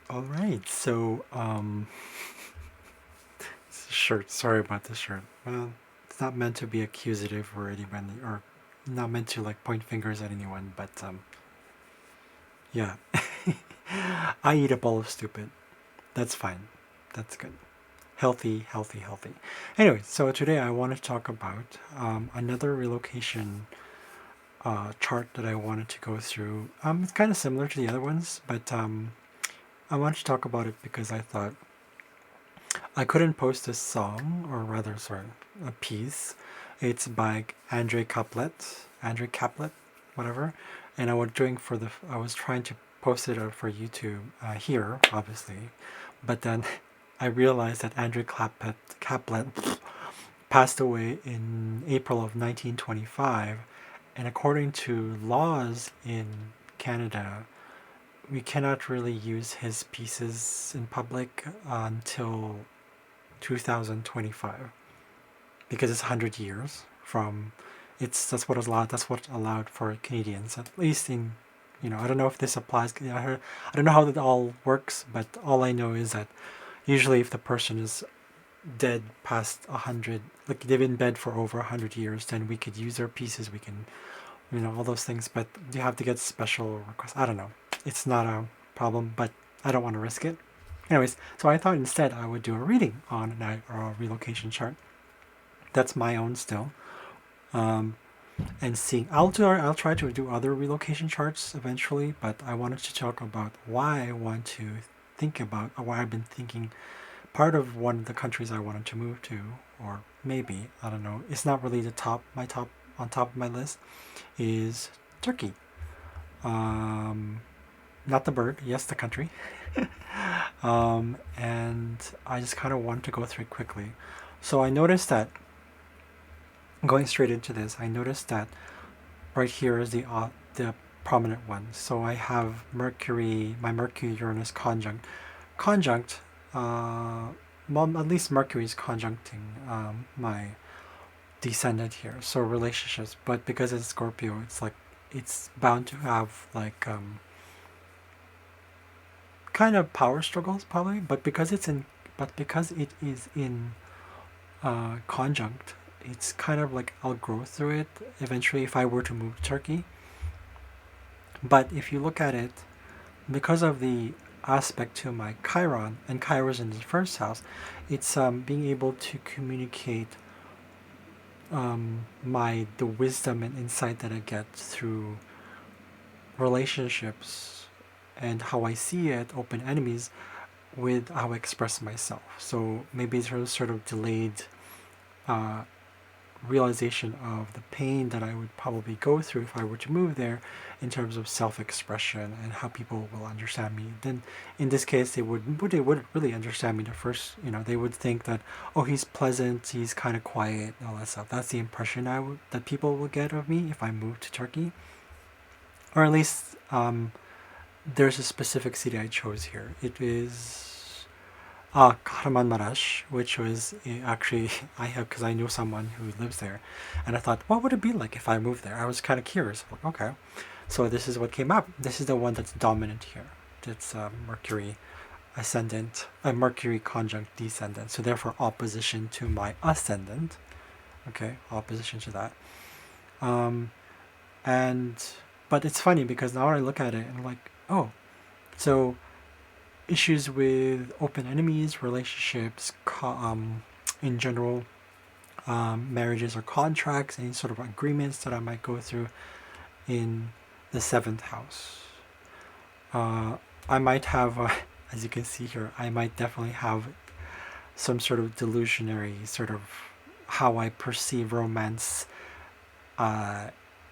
All right, so shirt. Sorry about this shirt. Well, it's not meant to be accusative or anyone, or not meant to like point fingers at anyone. But yeah, I eat a bowl of stupid. That's fine. That's good. Healthy, healthy, healthy. Anyway, so today I want to talk about another relocation chart that I wanted to go through. It's kind of similar to the other ones, but I wanted to talk about it because I thought I couldn't post a song, or rather, sorry, a piece. It's by André Caplet, whatever. And I was trying to post it for YouTube here, obviously, but then I realized that Caplet passed away in April of 1925, and according to laws in Canada, we cannot really use his pieces in public until 2025 because it's 100 years from it's that's what allowed for Canadians, at least in, I don't know if this applies. I don't know how that all works, but all I know is that usually if the person is dead past 100, like they've been dead for over 100 years, then we could use their pieces. We can, all those things, but you have to get special requests. I don't know. It's not a problem, but I don't want to risk it. Anyways, so I thought instead I would do a reading on a relocation chart. That's my own still. Um, and seeing, I'll try to do other relocation charts eventually, but I wanted to talk about why I want to think about, or why I've been thinking. Part of one of the countries I wanted to move to, or maybe, I don't know, it's not really on top of my list, is Turkey. Um, Not the bird, yes, the country. And I just kind of wanted to go through it quickly. So I noticed that, going straight into this, I noticed that right here is the prominent one. So I have my Mercury Uranus conjunct. Uh, well, at least Mercury is conjuncting my descendant here. So relationships, but because it's Scorpio, it's like it's bound to have like kind of power struggles probably. But because it is in conjunct, it's kind of like I'll grow through it eventually if I were to move to Turkey. But if you look at it, because of the aspect to my Chiron, and Chiron's in the first house, it's being able to communicate the wisdom and insight that I get through relationships and how I see it, open enemies, with how I express myself. So maybe there's sort of delayed uh, realization of the pain that I would probably go through if I were to move there in terms of self-expression and how people will understand me. Then in this case they wouldn't really understand me the first, they would think that, oh, he's pleasant, he's kind of quiet and all that stuff. That's the impression that people will get of me if I move to Turkey. Or at least there's a specific city I chose here. It is Kahramanmaraş, which was actually I have because I know someone who lives there, and I thought, what would it be like if I moved there? I was kind of curious. Like, okay, so this is what came up. This is the one that's dominant here. It's Mercury ascendant, Mercury conjunct descendant. So therefore opposition to my ascendant. Okay, opposition to that. Um, and but it's funny because now I look at it and I'm like, oh, so issues with open enemies, relationships, in general, marriages or contracts, any sort of agreements that I might go through in the seventh house. I might have, as you can see here, I might definitely have some sort of delusionary sort of how I perceive romance, uh,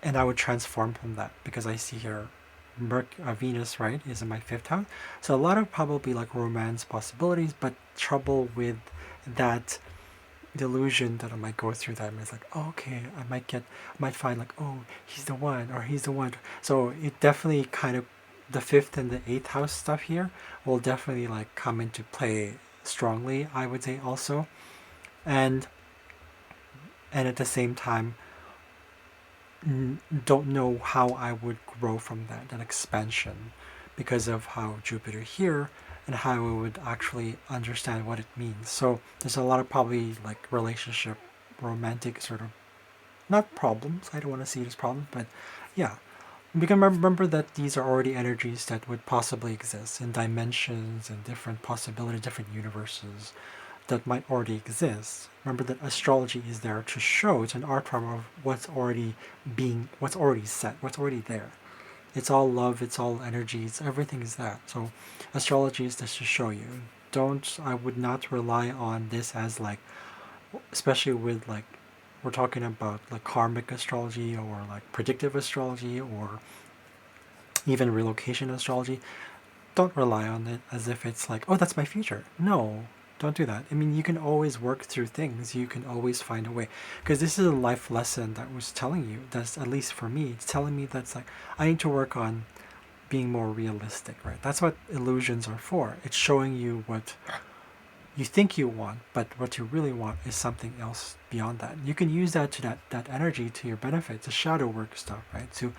and I would transform from that because I see here Venus, right, is in my fifth house. So a lot of probably like romance possibilities, but trouble with that delusion that I might go through that. It's like, oh, okay, I might find like, oh, he's the one or he's the one. So it definitely kind of, the fifth and the eighth house stuff here will definitely like come into play strongly, I would say also. And at the same time, don't know how I would grow from that expansion because of how Jupiter here and how I would actually understand what it means. So there's a lot of probably like relationship, romantic sort of, not problems. I don't want to see it as problems, but yeah, we can remember that these are already energies that would possibly exist in dimensions and different possibilities, different universes that might already exist. Remember that astrology is there to show, it's an art form of what's already set, what's already there. It's all love, it's all energy, it's everything is that. So astrology is just to show you. I would not rely on this as like, especially with like, we're talking about like karmic astrology or like predictive astrology or even relocation astrology. Don't rely on it as if it's like, oh, that's my future. No, don't do that. I mean, you can always work through things. You can always find a way. Because this is a life lesson that was telling you, that's at least for me, it's telling me that's like, I need to work on being more realistic, right? That's what illusions are for. It's showing you what you think you want, but what you really want is something else beyond that. You can use that energy to your benefit, to shadow work stuff, right? To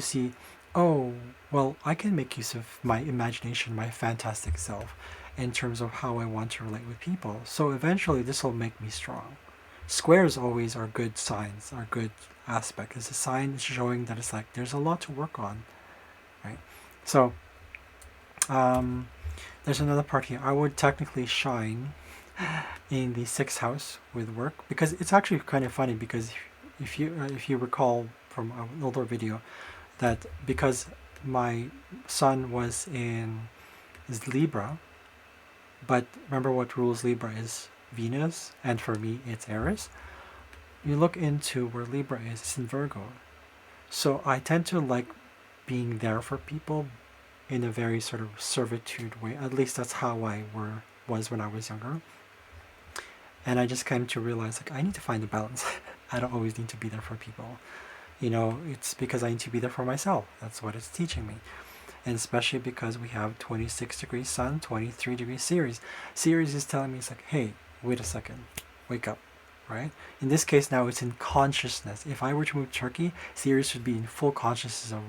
see, oh, well, I can make use of my imagination, my fantastic self, in terms of how I want to relate with people. So eventually, this will make me strong. Squares always are good signs, are good aspect. It's a sign showing that it's like there's a lot to work on, right? So um, there's another part here. I would technically shine in the sixth house with work because it's actually kind of funny because if you recall from an older video that because my sun was in is Libra, but remember what rules Libra is Venus, and for me it's Aries. You look into where Libra is, it's in Virgo. So I tend to like being there for people in a very sort of servitude way. At least that's how was when I was younger. And I just came to realize like I need to find a balance. I don't always need to be there for people. It's because I need to be there for myself. That's what it's teaching me. And especially because we have 26 degrees Sun, 23 degrees Ceres. Ceres is telling me, it's like, hey, wait a second, wake up, right? In this case now it's in consciousness. If I were to move to Turkey, Ceres would be in full consciousness of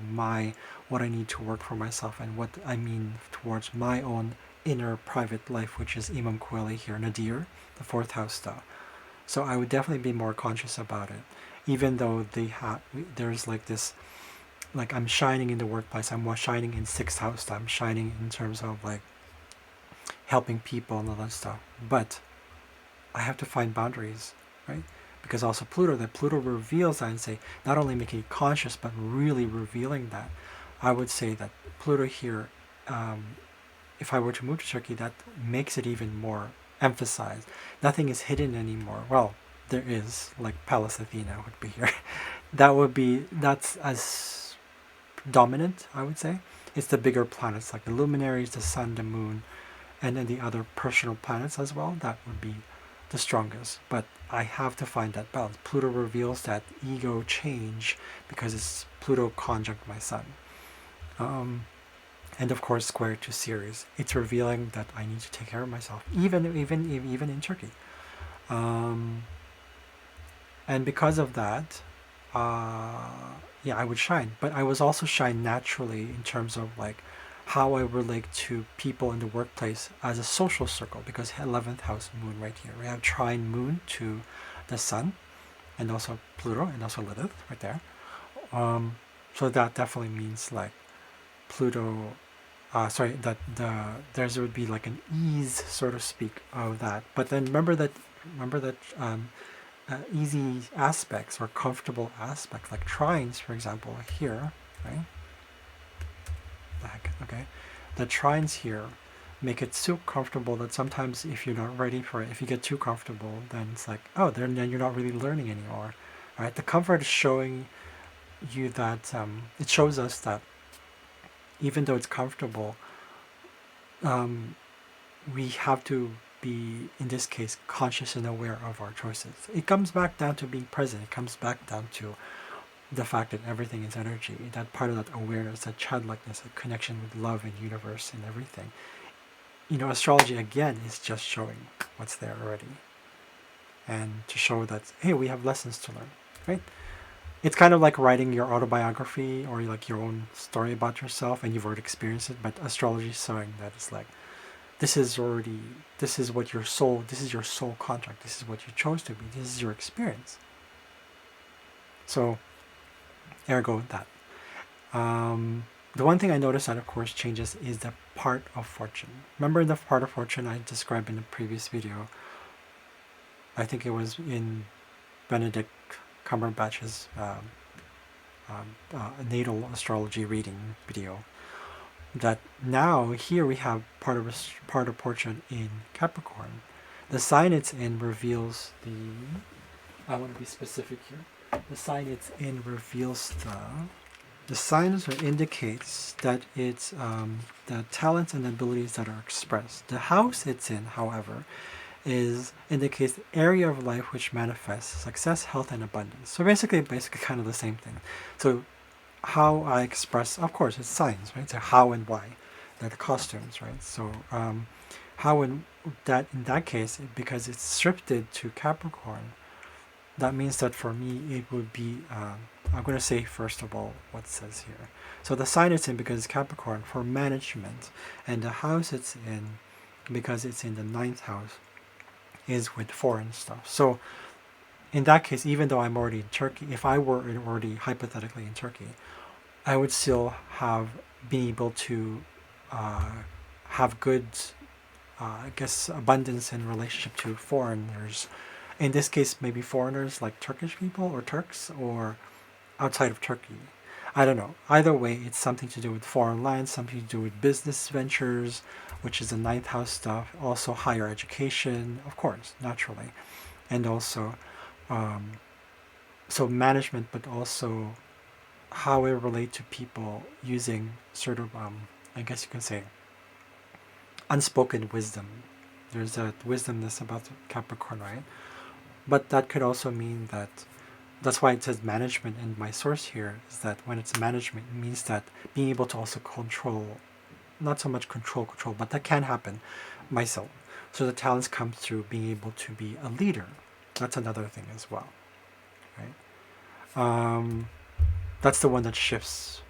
what I need to work for myself and what I mean towards my own inner private life, which is Imam Kweli here, Nadir, the fourth house star. So I would definitely be more conscious about it, even though there's like this, like I'm shining in the workplace, I'm shining in sixth house, I'm shining in terms of like helping people and all that stuff. But I have to find boundaries, right? Because also Pluto reveals that and say, not only making it conscious, but really revealing that. I would say that Pluto here, if I were to move to Turkey, that makes it even more emphasized. Nothing is hidden anymore. Well, there is, like Pallas Athena would be here. That's as dominant, I would say. It's the bigger planets, like the luminaries, the sun, the moon, and then the other personal planets as well. That would be the strongest. But I have to find that balance. Pluto reveals that ego change because it's Pluto conjunct my sun. And of course square to Ceres. It's revealing that I need to take care of myself, even in Turkey. Um, and because of that, yeah, I would shine. But I was also shine naturally in terms of like how I relate to people in the workplace as a social circle, because 11th house moon right here. We have trine moon to the sun, and also Pluto, and also Lilith right there. So that definitely means like Pluto. Sorry, that there's would be like an ease, so to speak, of that. But then remember that easy aspects or comfortable aspects, like trines, for example, here, right? Okay, the trines here make it so comfortable that sometimes if you're not ready for it, if you get too comfortable, then it's like, oh, then you're not really learning anymore, right? The comfort is showing you that it shows us that even though it's comfortable, um, we have to be, in this case, conscious and aware of our choices. It comes back down to being present. It comes back down to the fact that everything is energy, that part of that awareness, that childlikeness, that connection with love and universe and everything. Astrology again is just showing what's there already, and to show that, hey, we have lessons to learn, right? It's kind of like writing your autobiography or like your own story about yourself, and you've already experienced it, but astrology is showing that it's like, this is already, this is what your soul, this is your soul contract, this is what you chose to be, this is your experience. So ergo that. The one thing I noticed that of course changes is the part of fortune. Remember the part of fortune I described in the previous video? I think it was in Benedict Cumberbatch's natal astrology reading video. That now here we have part of fortune in Capricorn. The sign it's in reveals the. I want to be specific here. The sign it's in reveals the signs or indicates that it's the talents and abilities that are expressed. The house it's in, however, indicates the area of life which manifests success, health, and abundance. So basically kind of the same thing. So how I express, of course, it's signs, right? So how and why, like the costumes, right? So how in that case, because it's shifted to Capricorn, that means that for me it would be. I'm going to say first of all what it says here. So the sign it's in because it's Capricorn for management, and the house it's in because it's in the 9th house is with foreign stuff. So in that case, even though I'm already in Turkey, if I were already hypothetically in Turkey, I would still have been able to have good, I guess, abundance in relationship to foreigners. In this case, maybe foreigners like Turkish people or Turks or outside of Turkey. I don't know. Either way, it's something to do with foreign lands, something to do with business ventures, which is the 9th house stuff. Also, higher education, of course, naturally. And also, so management, but also how I relate to people using sort of, I guess you can say, unspoken wisdom. There's that wisdom that's about Capricorn, right? But that could also mean that that's why it says management in my source here is that when it's management, it means that being able to also control, not so much control, but that can happen myself. So the talents come through being able to be a leader. That's another thing as well, right? That's the one that shifts.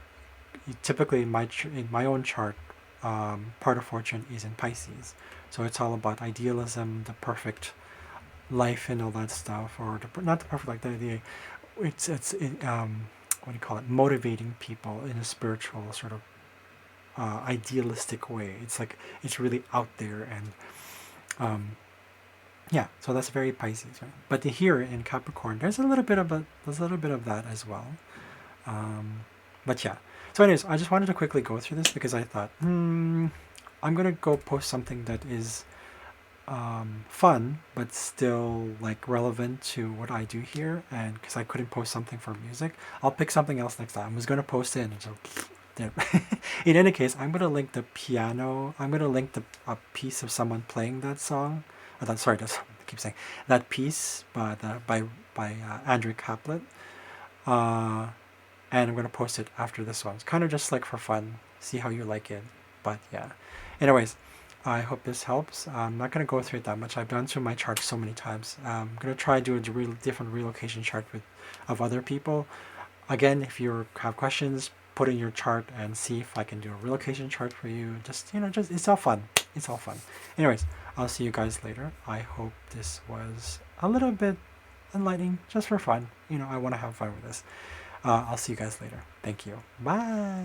Typically, in my own chart, part of fortune is in Pisces, so it's all about idealism, the perfect life, and all that stuff, or not the perfect, like the it's what do you call it? Motivating people in a spiritual sort of idealistic way. It's like it's really out there and yeah. So that's very Pisces, right? But here in Capricorn, there's a little bit of that as well. But yeah. So anyways, I just wanted to quickly go through this because I thought, I'm gonna go post something that is fun but still like relevant to what I do here, and because I couldn't post something for music, I'll pick something else next time. I was gonna post it, and so in any case, I'm gonna link the piano. I'm gonna link a piece of someone playing that song. I keep saying that piece by André Caplet. And I'm gonna post it after this one. It's kind of just like for fun, see how you like it. But yeah. Anyways, I hope this helps. I'm not gonna go through it that much. I've done through my chart so many times. I'm gonna try to do a different relocation chart of other people. Again, if you have questions, put in your chart and see if I can do a relocation chart for you. Just it's all fun. It's all fun. Anyways, I'll see you guys later. I hope this was a little bit enlightening, just for fun. I want to have fun with this. I'll see you guys later. Thank you. Bye.